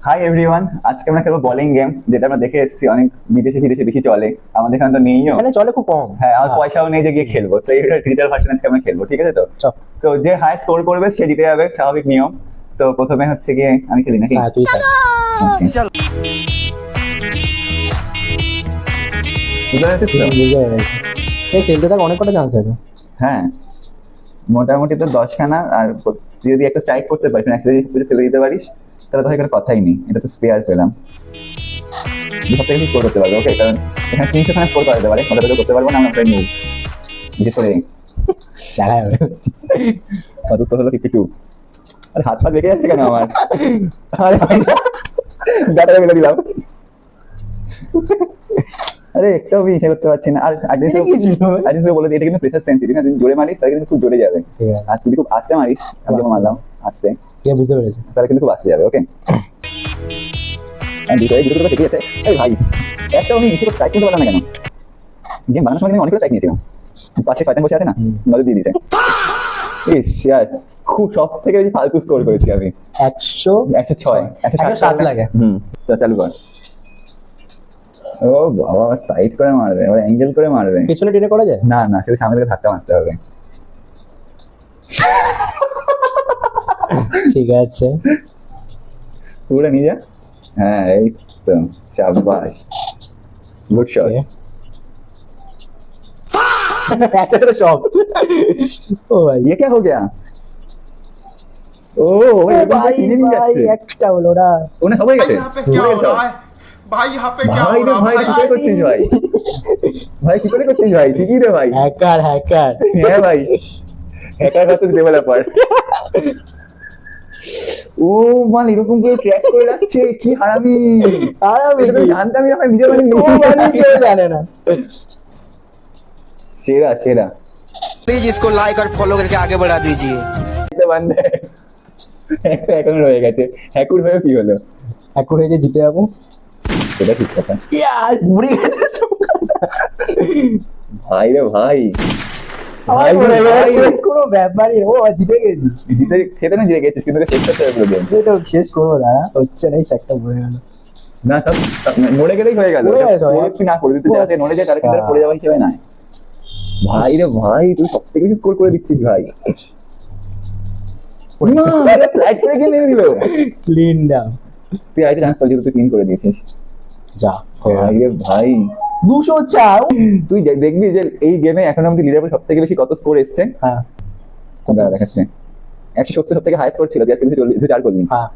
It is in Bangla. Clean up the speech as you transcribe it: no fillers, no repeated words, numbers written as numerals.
হাই এভরিওয়ান, আজকে আমরা খেলবো বোলিং গেম, যেটা আমরা দেখে এসেছি অনেক বিদেশে বেশি চলে। আমাদের এখানে তো নেইও, এখানে চলে খুব কম। হ্যাঁ, আর পয়সাও নেই যে গিয়ে খেলবো, তো এটা ডিজিটাল ভার্সন আজকে আমরা খেলবো, ঠিক আছে? তো চল। তো যে হাই স্কোর করবে সে জিতে যাবে, স্বাভাবিক নিয়ম। তো প্রথমে হচ্ছে গিয়ে আমি খেলি নাকি? হ্যাঁ তুই খেল। বুঝতে পেরেছিস তো? বুঝতে পেরেছি। এই খেলতে থাক, অনেক কটা চান্স আছে। হ্যাঁ, মোটামুটি তো 10খানা। আর তুই যদি একটা স্ট্রাইক করতে পারিস, একটা যদি ফেলে দিতে পারিস, তাহলে তো এখানে কথাই নেই, এটা তো স্পেয়ার পেলাম। সব থেকে স্কোর করতে পারবে, ওকে? কারণ এখানে 300খানা স্কোর করা যেতে পারে, ওটা তো করতে পারবো না, আমরা প্রায় মুভ। বিশেষ করে দেখা যাবে। কত স্কোর হলো? 52। আর হাত পা বেঁকে যাচ্ছে কেন আমার? আরে ব্যাটারে ফেলে দিলাম। আরে একটাও ইচ্ছে করতে পারছি না। আর আজকে বলে দিই, এটা কিন্তু প্রেসার সেন্সিটিভ, না? তুমি জোরে মারিস তাহলে কিন্তু খুব জোরে যাবে, ঠিক আছে, আর তুমি খুব আস্তে মারিস, আমি যখন মারলাম আস্তে, ঠিক আছে, বুঝতে পেরেছি। তাহলে কিন্তু খুব আস্তে যাবে, ওকে? দুটো ঠিকই আছে। আরে ভাই, একটা আমি ইচ্ছে করে স্ট্রাইক করতে পারলাম না কেন? গেম বানানোর সময় আমি অনেকগুলো স্ট্রাইক নিয়েছিলাম, পাশে শয়তান বসে আছে না, নজর দিয়ে দিয়েছে। ইস ইয়ার, খুব সব থেকে বেশি ফালতু স্কোর করেছি আমি। 106 107 লাগে। চালু কর। ও বাবা, সাইড করে মারবে, আবার অ্যাঙ্গেল করে মারবে। পেছনে টেনে করা যায়? না না, সেটা সামনে থেকে ধাক্কা মারতে হবে। ঠিক আছে, পুরো নিয়ে যা। হ্যাঁ, এই তো, শাবাশ, গুড শট। একটা শট। ও ভাই, ये क्या हो गया? ओ ভাই ভাই একটা হলো না। ওনে সবাই গেছে। यहाँ पे क्या हो रहा है भाई? यहाँ पे क्या ভাই हो রে रहा ভাই, है কি করে করছিস ভাই? ভাই কি করে করছিস ভাই? ঠিকই রে ভাই। Hacker hacker. হ্যাঁ ভাই, হ্যাকার ভার্সেস ডেভেলপার। ও মাল এরকম করে ট্র্যাক করে রাখছে, কি হারামি! আর আমি এটা তো জানতামই না, নিজের মানে ও মানে কেউ জানে না। সেরা সেরা। प्लीज इसको लाइक और फॉलो करके आगे बढ़ा दीजिए। এটা বান্দে একটা অ্যাকাউন্ট রয়ে গেছে, হ্যাকুর হয়ে কি হলো? এখন এই যে জিতে যাবো। সেটা ঠিক কথা। ঘুরে গেছে। ভাই রে ভাই, আমার ঘুরে গেছে, কোনো ব্যাপারই। ও জিতে গেছি। জিতে খেতে না জিতে গেছিস, কিন্তু শেষ করতে হবে পুরো গেম। এই তো শেষ করবো, দাঁড়া, হচ্ছে না, এই একটা ঘুরে গেল। না, সব নড়ে গেলেই হয়ে গেল। পড়ে গেছে সবাই। কি না করে দিতে যাতে নড়ে যায়, তার কিন্তু পড়ে যাওয়া হিসেবে নাই। ভাই রে ভাই, তুই সব থেকে বেশি স্কোর করে দিচ্ছিস ভাই। স্লাইড করে গিয়ে নিয়ে দিল। Clean down. তুই আইতে চান্স পাচ্ছিস, তুই ক্লিন করে দিয়েছিস। যা ভাই রে ভাই, 204। তুই দেখবি যে এই গেমে এখন আমাদের লিডারবোর্ড সব থেকে বেশি কত স্কোর এসছে। হ্যাঁ কোনটা দেখাচ্ছে? 170 সব থেকে হাই স্কোর ছিল, তুই আজকে 204 করলি। হ্যাঁ